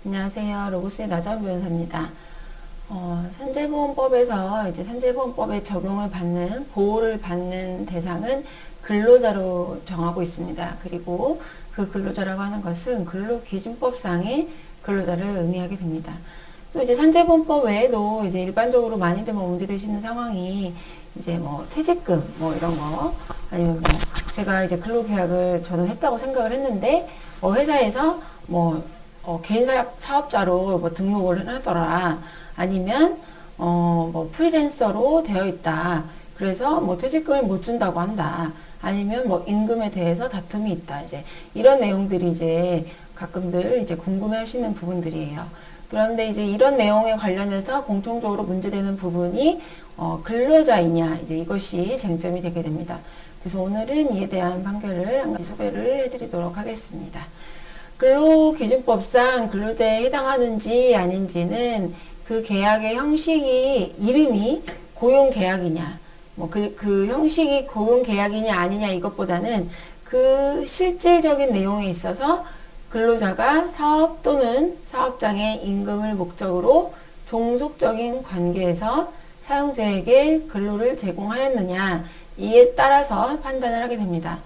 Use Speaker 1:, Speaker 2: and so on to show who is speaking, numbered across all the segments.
Speaker 1: 안녕하세요. 로고스의 나자원 변호사입니다. 산재보험법에서 이제 산재보험법에 적용을 받는, 보호를 받는 대상은 근로자로 정하고 있습니다. 그리고 그 근로자라고 하는 것은 근로기준법상의 근로자를 의미하게 됩니다. 또 이제 산재보험법 외에도 이제 일반적으로 많이들 문제되시는 상황이 이제 퇴직금 이런 거, 아니면 제가 이제 근로계약을 저는 했다고 생각을 했는데 회사에서 개인 사업자로 등록을 하더라. 아니면, 프리랜서로 되어 있다. 그래서 퇴직금을 못 준다고 한다. 아니면 임금에 대해서 다툼이 있다. 이제 이런 내용들이 이제 가끔들 이제 궁금해 하시는 부분들이에요. 그런데 이제 이런 내용에 관련해서 공통적으로 문제되는 부분이, 근로자이냐. 이제 이것이 쟁점이 되게 됩니다. 그래서 오늘은 이에 대한 판결을 한 가지 소개를 해드리도록 하겠습니다. 근로기준법상 근로자에 해당하는지 아닌지는 그 계약의 형식이, 이름이 고용계약이냐, 그 형식이 고용계약이냐 아니냐 이것보다는 그 실질적인 내용에 있어서 근로자가 사업 또는 사업장의 임금을 목적으로 종속적인 관계에서 사용자에게 근로를 제공하였느냐, 이에 따라서 판단을 하게 됩니다.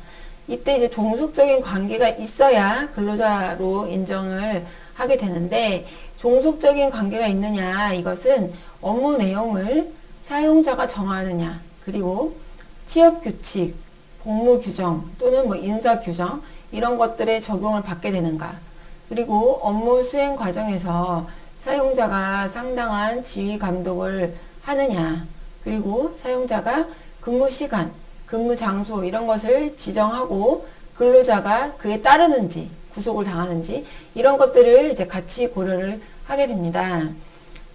Speaker 1: 이때 이제 종속적인 관계가 있어야 근로자로 인정을 하게 되는데, 종속적인 관계가 있느냐, 이것은 업무 내용을 사용자가 정하느냐, 그리고 취업 규칙, 복무 규정 또는 인사 규정 이런 것들에 적용을 받게 되는가, 그리고 업무 수행 과정에서 사용자가 상당한 지휘 감독을 하느냐, 그리고 사용자가 근무 시간, 근무 장소 이런 것을 지정하고 근로자가 그에 따르는지 구속을 당하는지 이런 것들을 이제 같이 고려를 하게 됩니다.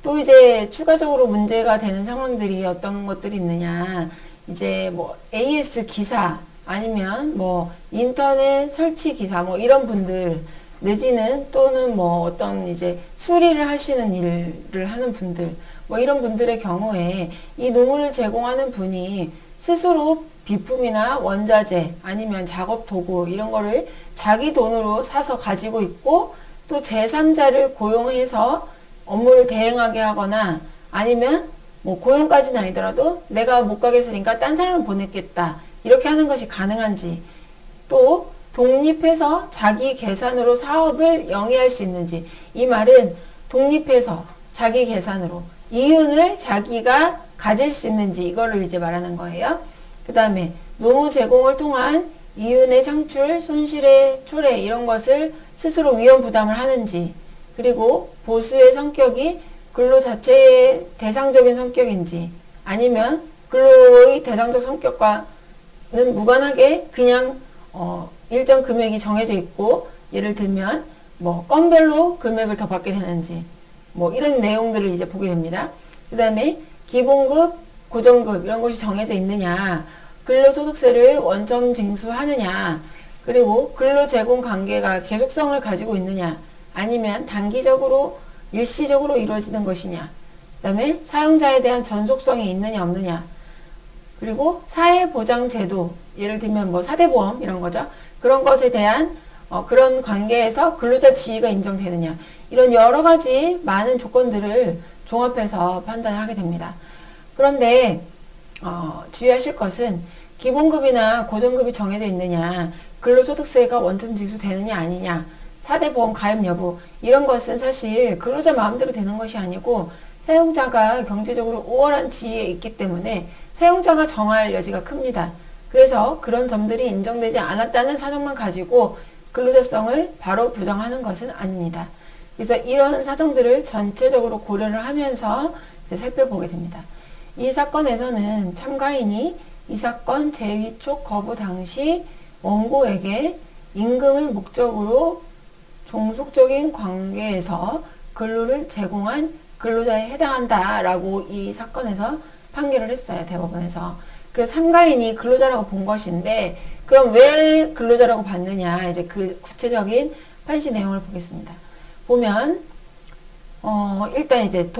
Speaker 1: 또 이제 추가적으로 문제가 되는 상황들이 어떤 것들이 있느냐, 이제 AS 기사 아니면 인터넷 설치 기사 이런 분들, 내지는 또는 어떤 이제 수리를 하시는 일을 하는 분들, 이런 분들의 경우에 이 노무를 제공하는 분이 스스로 비품이나 원자재 아니면 작업 도구 이런 거를 자기 돈으로 사서 가지고 있고, 또 제3자를 고용해서 업무를 대행하게 하거나, 아니면 고용까지는 아니더라도 내가 못 가겠으니까 딴 사람을 보냈겠다 이렇게 하는 것이 가능한지, 또 독립해서 자기 계산으로 사업을 영위할 수 있는지, 이 말은 독립해서 자기 계산으로 이윤을 자기가 가질 수 있는지 이거를 이제 말하는 거예요. 그 다음에 노무 제공을 통한 이윤의 창출, 손실의 초래 이런 것을 스스로 위험 부담을 하는지, 그리고 보수의 성격이 근로 자체의 대상적인 성격인지, 아니면 근로의 대상적 성격과는 무관하게 그냥 일정 금액이 정해져 있고, 예를 들면 건별로 금액을 더 받게 되는지 이런 내용들을 이제 보게 됩니다. 그 다음에 기본급, 고정급 이런 것이 정해져 있느냐, 근로소득세를 원천 징수하느냐, 그리고 근로제공 관계가 계속성을 가지고 있느냐, 아니면 단기적으로 일시적으로 이루어지는 것이냐, 그 다음에 사용자에 대한 전속성이 있느냐 없느냐, 그리고 사회보장제도, 예를 들면 사대보험 이런 거죠. 그런 것에 대한 그런 관계에서 근로자 지위가 인정되느냐, 이런 여러 가지 많은 조건들을 종합해서 판단을 하게 됩니다. 그런데 주의하실 것은 기본급이나 고정급이 정해져 있느냐, 근로소득세가 원천 징수되느냐 아니냐, 4대 보험 가입 여부 이런 것은 사실 근로자 마음대로 되는 것이 아니고 사용자가 경제적으로 우월한 지위에 있기 때문에 사용자가 정할 여지가 큽니다. 그래서 그런 점들이 인정되지 않았다는 사정만 가지고 근로자성을 바로 부정하는 것은 아닙니다. 그래서 이런 사정들을 전체적으로 고려를 하면서 이제 살펴보게 됩니다. 이 사건에서는 참가인이 이 사건 재위촉 거부 당시 원고에게 임금을 목적으로 종속적인 관계에서 근로를 제공한 근로자에 해당한다라고 이 사건에서 판결을 했어요, 대법원에서. 그래서 참가인이 근로자라고 본 것인데, 그럼 왜 근로자라고 봤느냐, 이제 그 구체적인 판시 내용을 보겠습니다. 보면 일단 이제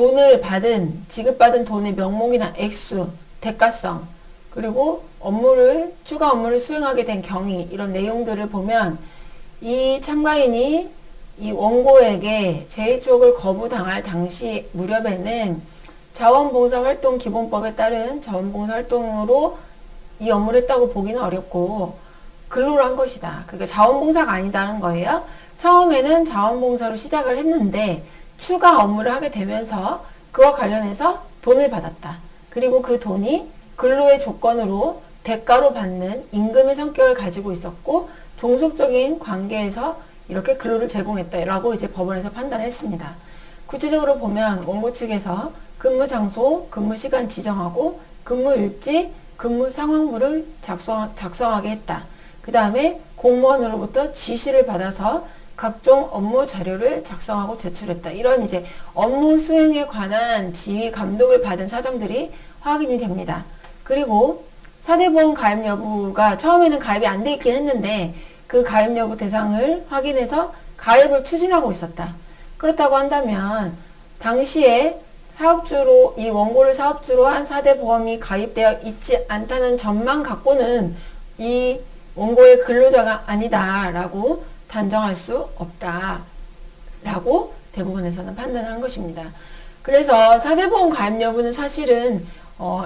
Speaker 1: 지급받은 돈의 명목이나 액수, 대가성, 그리고 추가 업무를 수행하게 된 경위, 이런 내용들을 보면 이 참가인이 이 원고에게 재이촉을 거부당할 당시 무렵에는 자원봉사활동 기본법에 따른 자원봉사활동으로 이 업무를 했다고 보기는 어렵고 근로를 한 것이다. 그게 자원봉사가 아니다는 거예요. 처음에는 자원봉사로 시작을 했는데 추가 업무를 하게 되면서 그와 관련해서 돈을 받았다. 그리고 그 돈이 근로의 조건으로 대가로 받는 임금의 성격을 가지고 있었고 종속적인 관계에서 이렇게 근로를 제공했다라고 이제 법원에서 판단했습니다. 구체적으로 보면 원고 측에서 근무 장소, 근무 시간 지정하고 근무 일지, 근무 상황물을 작성하게 했다. 그 다음에 공무원으로부터 지시를 받아서 각종 업무 자료를 작성하고 제출했다. 이런 이제 업무 수행에 관한 지휘 감독을 받은 사정들이 확인이 됩니다. 그리고 사대보험 가입 여부가 처음에는 가입이 안 돼 있긴 했는데 그 가입 여부 대상을 확인해서 가입을 추진하고 있었다. 그렇다고 한다면 당시에 사업주로 이 원고를 사업주로 한 사대보험이 가입되어 있지 않다는 점만 갖고는 이 원고의 근로자가 아니다라고 단정할 수 없다라고 대법원에서는 판단한 것입니다. 그래서 사대보험 가입 여부는 사실은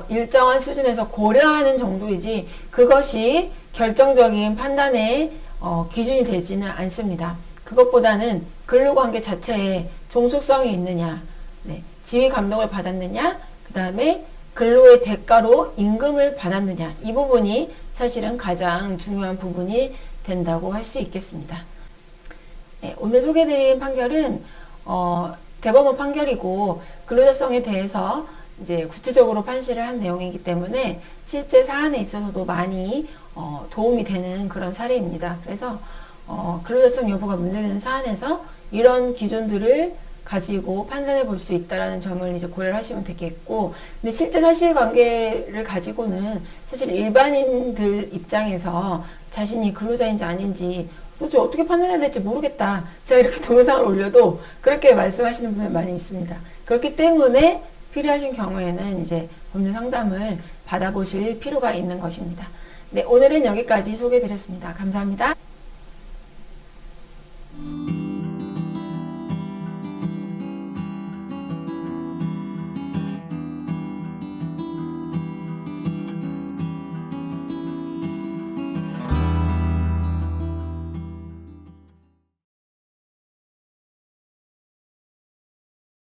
Speaker 1: 일정한 수준에서 고려하는 정도이지 그것이 결정적인 판단의 기준이 되지는 않습니다. 그것보다는 근로관계 자체에 종속성이 있느냐, 네, 지휘 감독을 받았느냐, 그 다음에 근로의 대가로 임금을 받았느냐, 이 부분이 사실은 가장 중요한 부분이 된다고 할 수 있겠습니다. 네, 오늘 소개드린 판결은 대법원 판결이고 근로자성에 대해서 이제 구체적으로 판시를 한 내용이기 때문에 실제 사안에 있어서도 많이 도움이 되는 그런 사례입니다. 그래서 근로자성 여부가 문제되는 사안에서 이런 기준들을 가지고 판단해 볼 수 있다라는 점을 이제 고려를 하시면 되겠고, 근데 실제 사실관계를 가지고는 사실 일반인들 입장에서 자신이 근로자인지 아닌지 도대체 어떻게 판단해야 될지 모르겠다. 제가 이렇게 동영상을 올려도 그렇게 말씀하시는 분들 많이 있습니다. 그렇기 때문에 필요하신 경우에는 이제 법률 상담을 받아보실 필요가 있는 것입니다. 네, 오늘은 여기까지 소개해 드렸습니다. 감사합니다.